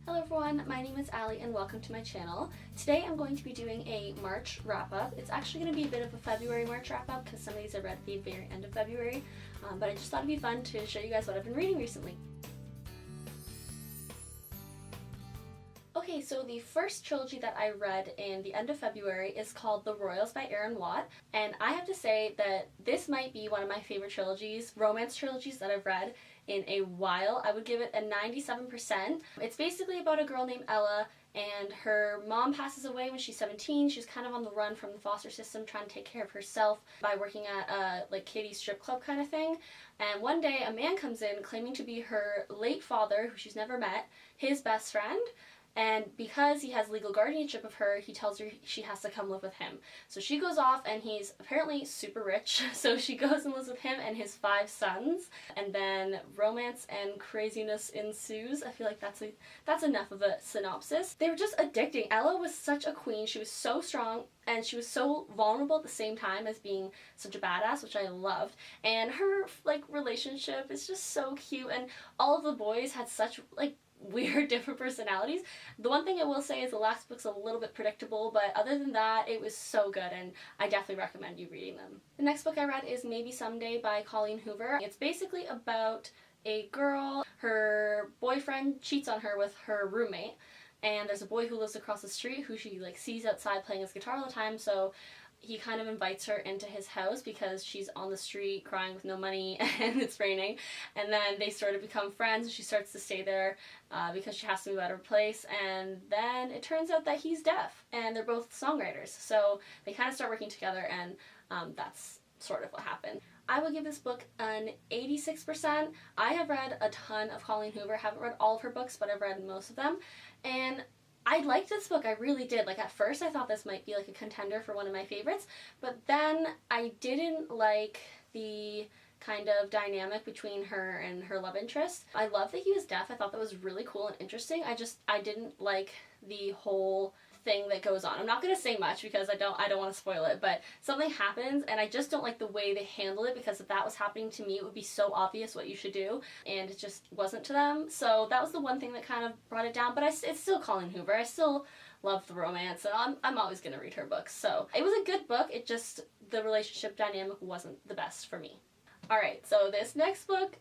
Hello everyone, my name is Allie and welcome to my channel. Today I'm going to be doing a March wrap-up. It's actually going to be a bit of a February March wrap-up because some of these I read at the very end of February, but I just thought it'd be fun to show you guys what I've been reading recently. Okay, so the first trilogy that I read in the end of February is called The Royals by Aaron Watt, and I have to say that this might be one of my favorite trilogies, romance trilogies that I've read in a while. I would give it a 97%. It's basically about a girl named Ella, and her mom passes away when she's 17. She's kind of on the run from the foster system, trying to take care of herself by working at a like kiddie strip club kind of thing. And one day a man comes in claiming to be her late father, who she's never met, his best friend. And because he has legal guardianship of her, he tells her she has to come live with him. So she goes off, and he's apparently super rich, so she goes and lives with him and his 5 sons, and then romance and craziness ensues. I feel like that's enough of a synopsis. They were just addicting. Ella was such a queen. She was so strong, and she was so vulnerable at the same time as being such a badass, which I loved. And her relationship is just so cute, and all of the boys had such weird different personalities. The one thing I will say is the last book's a little bit predictable, but other than that it was so good and I definitely recommend you reading them. The next book I read is Maybe Someday by Colleen Hoover. It's basically about a girl, her boyfriend cheats on her with her roommate, and there's a boy who lives across the street who she sees outside playing his guitar all the time, so he kind of invites her into his house because she's on the street crying with no money and it's raining, and then they sort of become friends and she starts to stay there because she has to move out of her place, and then it turns out that he's deaf and they're both songwriters, so they kind of start working together, and that's sort of what happened. I would give this book an 86%. I have read a ton of Colleen Hoover. Haven't read all of her books, but I've read most of them, and I liked this book. I really did. At first I thought this might be a contender for one of my favorites, but then I didn't like the kind of dynamic between her and her love interest. I love that he was deaf. I thought that was really cool and interesting. I didn't like the whole thing that goes on. I'm not going to say much because I don't want to spoil it, but something happens and I just don't like the way they handle it, because if that was happening to me it would be so obvious what you should do, and it just wasn't to them. So that was the one thing that kind of brought it down, but it's still Colleen Hoover. I still love the romance, and I'm always going to read her books. So it was a good book, it just, the relationship dynamic wasn't the best for me. Alright, so this next book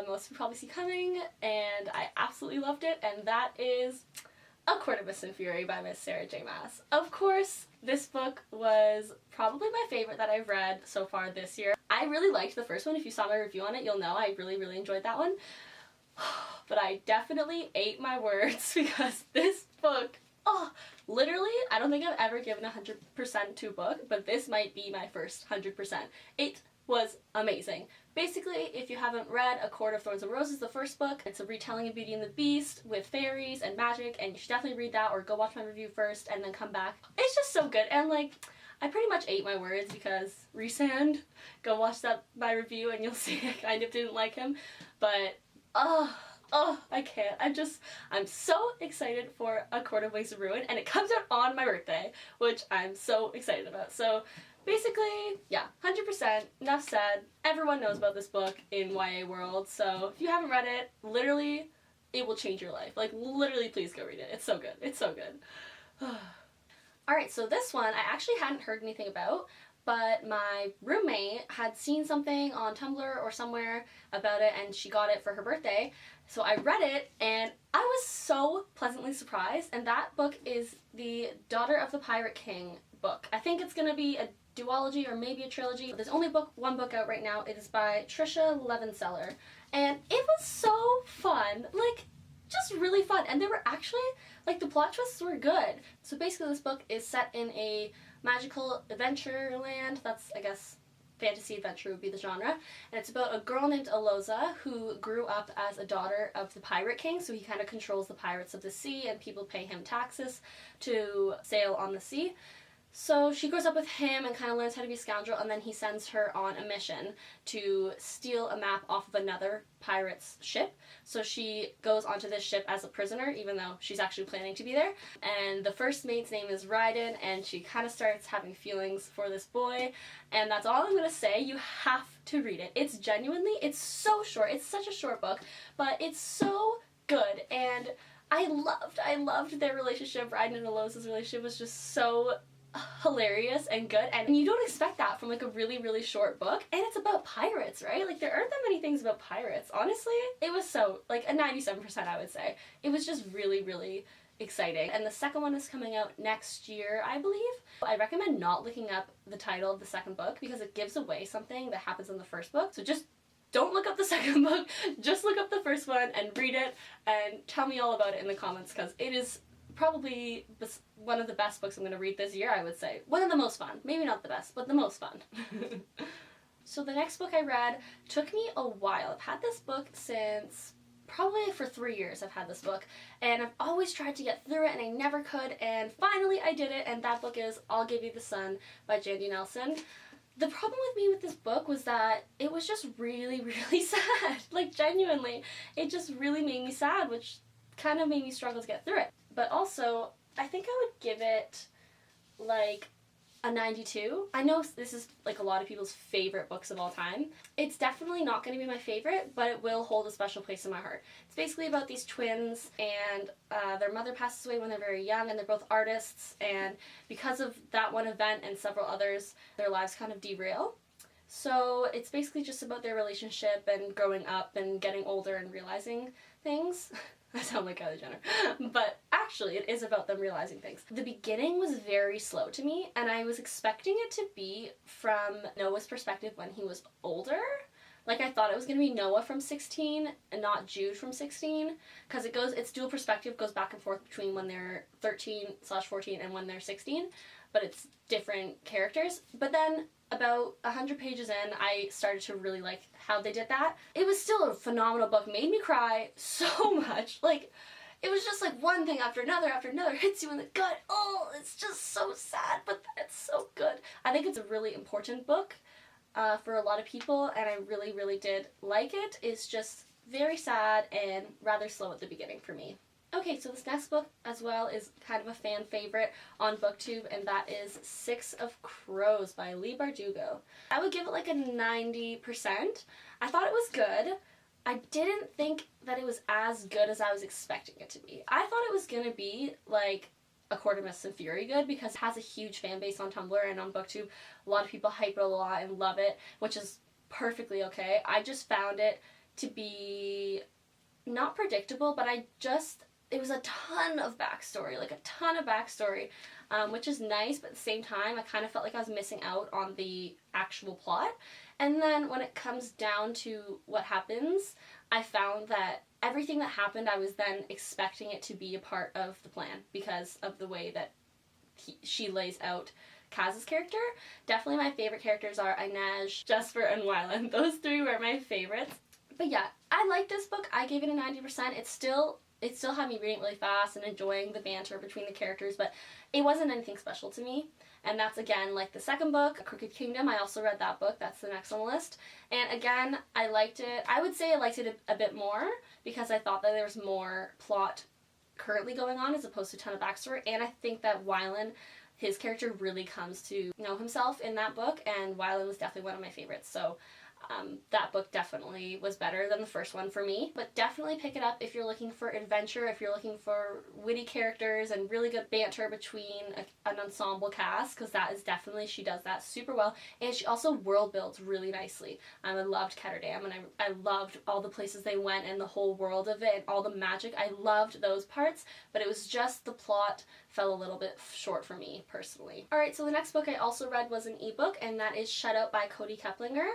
most of you probably see coming, and I absolutely loved it, and that is A Court of Mist and Fury by Miss Sarah J. Maas. Of course, this book was probably my favorite that I've read so far this year. I really liked the first one. If you saw my review on it, you'll know I really enjoyed that one. But I definitely ate my words because this book, literally, I don't think I've ever given 100% to a book, but this might be my first 100%. It was amazing. Basically, if you haven't read A Court of Thorns and Roses, the first book, it's a retelling of Beauty and the Beast with fairies and magic, and you should definitely read that or go watch my review first and then come back. It's just so good, and I pretty much ate my words because Rhysand, go watch my review and you'll see I kind of didn't like him, but I can't. I'm so excited for A Court of Wings of Ruin, and it comes out on my birthday, which I'm so excited about. So basically, yeah, 100%, enough said. Everyone knows about this book in YA world, so if you haven't read it, literally, it will change your life. Literally, please go read it. It's so good. It's so good. Alright, so this one I actually hadn't heard anything about, but my roommate had seen something on Tumblr or somewhere about it, and she got it for her birthday. So I read it, and I was so pleasantly surprised, and that book is the Daughter of the Pirate King book. I think it's gonna be a duology or maybe a trilogy. There's only one book out right now. It is by Trisha Levenseller, and it was so fun. Just really fun, and they were actually, the plot twists were good. So basically this book is set in a magical adventure land. That's, I guess, fantasy adventure would be the genre, and it's about a girl named Aloza who grew up as a daughter of the Pirate King, so he kind of controls the pirates of the sea, and people pay him taxes to sail on the sea. So she grows up with him and kind of learns how to be a scoundrel, and then he sends her on a mission to steal a map off of another pirate's ship. So she goes onto this ship as a prisoner, even though she's actually planning to be there. And the first mate's name is Ryden, and she kind of starts having feelings for this boy. And that's all I'm going to say. You have to read it. It's genuinely, it's so short. It's such a short book, but it's so good. And I loved their relationship. Ryden and Alosa's relationship was just so hilarious and good, and you don't expect that from like a really, really short book, and it's about pirates, right? Like, there aren't that many things about pirates. Honestly, it was so, like, a 97%, I would say. It was just really, really exciting. And the second one is coming out next year, I believe. I recommend not looking up the title of the second book because it gives away something that happens in the first book. So just don't look up the second book, just look up the first one and read it and tell me all about it in the comments, because it is probably one of the best books I'm going to read this year, I would say. One of the most fun. Maybe not the best, but the most fun. So the next book I read took me a while. I've had this book since probably for 3 years. I've had this book, and I've always tried to get through it and I never could, and finally I did it, and that book is I'll Give You the Sun by Jandy Nelson. The problem with me with this book was that it was just really, really sad. Like, genuinely, it just really made me sad, which kind of made me struggle to get through it. But also, I think I would give it like a 92. I know this is like a lot of people's favorite books of all time. It's definitely not going to be my favorite, but it will hold a special place in my heart. It's basically about these twins, and their mother passes away when they're very young, and they're both artists, and because of that one event and several others, their lives kind of derail. So it's basically just about their relationship and growing up and getting older and realizing things. I sound like Kylie Jenner. But actually, it is about them realizing things. The beginning was very slow to me, and I was expecting it to be from Noah's perspective when he was older. Like, I thought it was going to be Noah from 16 and not Jude from 16, because it's dual perspective, goes back and forth between when they're 13/14 and when they're 16, but it's different characters. But then about 100 pages in, I started to really like how they did that. It was still a phenomenal book, made me cry so much. Like, it was just like one thing after another hits you in the gut. Oh, it's just so sad, but it's so good. I think it's a really important book for a lot of people, and I really, really did like it. It's just very sad and rather slow at the beginning for me. Okay, so this next book as well is kind of a fan favorite on BookTube, and that is 6 of Crows by Leigh Bardugo. I would give it like a 90%. I thought it was good. I didn't think that it was as good as I was expecting it to be. I thought it was going to be like A Court of Mist and Fury good, because it has a huge fan base on Tumblr and on BookTube. A lot of people hype it a lot and love it, which is perfectly okay. I just found it to be not predictable, but it was a ton of backstory, which is nice, but at the same time, I kind of felt like I was missing out on the actual plot. And then when it comes down to what happens, I found that everything that happened, I was then expecting it to be a part of the plan because of the way that she lays out Kaz's character. Definitely my favorite characters are Inaj, Jesper, and Wylan. Those 3 were my favorites. But yeah, I liked this book. I gave it a 90%. It still had me reading really fast and enjoying the banter between the characters, but it wasn't anything special to me. And that's, again, like the second book, A Crooked Kingdom. I also read that book. That's the next on the list. And again, I liked it. I would say I liked it a bit more because I thought that there was more plot currently going on as opposed to a ton of backstory. And I think that Wylan, his character, really comes to know himself in that book, and Wylan was definitely one of my favorites. So that book definitely was better than the first one for me. But definitely pick it up if you're looking for adventure, if you're looking for witty characters and really good banter between an ensemble cast, because that is definitely, she does that super well. And she also world builds really nicely. I loved Ketterdam, and I loved all the places they went and the whole world of it and all the magic. I loved those parts, but it was just the plot fell a little bit short for me personally. Alright, so the next book I also read was an ebook, and that is Shut Out by Cody Keplinger.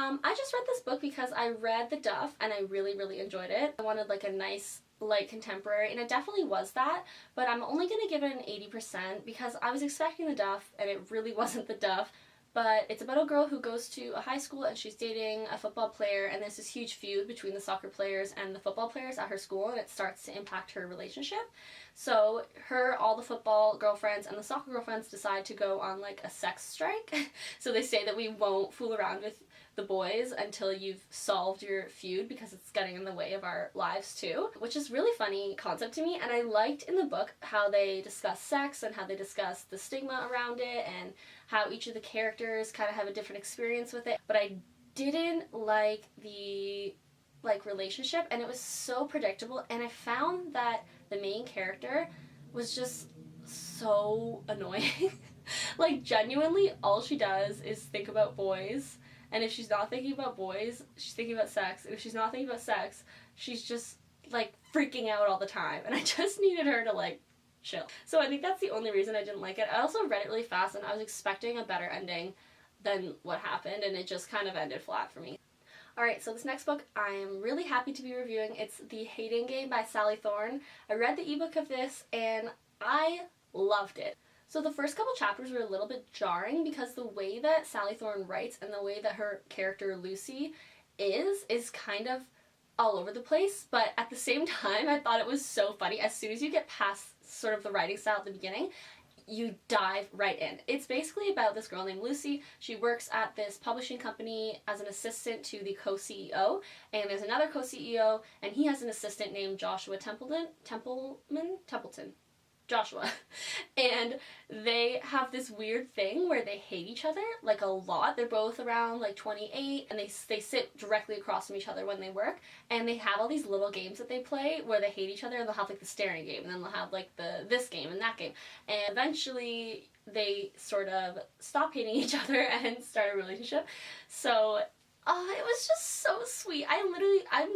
I just read this book because I read The Duff and I really, really enjoyed it. I wanted like a nice light contemporary, and it definitely was that, but I'm only going to give it an 80% because I was expecting The Duff and it really wasn't The Duff. But it's about a girl who goes to a high school and she's dating a football player, and there's this huge feud between the soccer players and the football players at her school, and it starts to impact her relationship. So all the football girlfriends and the soccer girlfriends decide to go on like a sex strike. So they say that we won't fool around with the boys until you've solved your feud because it's getting in the way of our lives too, which is really funny concept to me. And I liked in the book how they discuss sex and how they discuss the stigma around it and how each of the characters kind of have a different experience with it. But I didn't like the relationship, and it was so predictable, and I found that the main character was just so annoying. Like, genuinely, all she does is think about boys, and if she's not thinking about boys, she's thinking about sex, and if she's not thinking about sex, she's just, like, freaking out all the time, and I just needed her to, like, chill. So I think that's the only reason I didn't like it. I also read it really fast, and I was expecting a better ending than what happened, and it just kind of ended flat for me. Alright, so this next book I'm really happy to be reviewing. It's The Hayden Game by Sally Thorne. I read the ebook of this, and I loved it. So the first couple chapters were a little bit jarring because the way that Sally Thorne writes and the way that her character Lucy is kind of all over the place, but at the same time I thought it was so funny. As soon as you get past sort of the writing style at the beginning, you dive right in. It's basically about this girl named Lucy. She works at this publishing company as an assistant to the co-CEO, and there's another co-CEO, and he has an assistant named Joshua Templeton. Joshua. And they have this weird thing where they hate each other, like, a lot. They're both around, like, 28, and they sit directly across from each other when they work, and they have all these little games that they play where they hate each other, and they'll have, like, the staring game, and then they'll have, like, this game and that game. And eventually they sort of stop hating each other and start a relationship. So it was just so sweet. I'm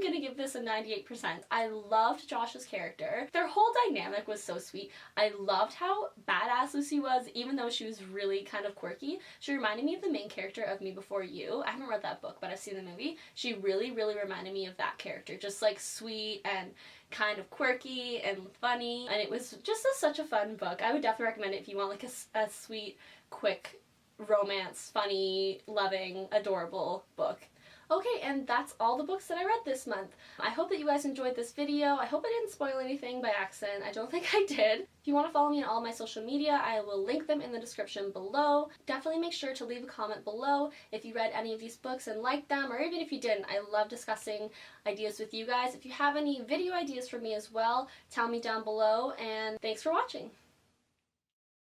gonna give this a 98%. I loved Josh's character. Their whole dynamic was so sweet. I loved how badass Lucy was, even though she was really kind of quirky. She reminded me of the main character of Me Before You. I haven't read that book, but I've seen the movie. She really, really reminded me of that character. Just, like, sweet and kind of quirky and funny. And it was just such a fun book. I would definitely recommend it if you want, like, a sweet, quick, romance, funny, loving, adorable book. Okay, and that's all the books that I read this month. I hope that you guys enjoyed this video. I hope I didn't spoil anything by accident. I don't think I did. If you want to follow me on all my social media, I will link them in the description below. Definitely make sure to leave a comment below if you read any of these books and liked them, or even if you didn't. I love discussing ideas with you guys. If you have any video ideas for me as well, tell me down below, and thanks for watching.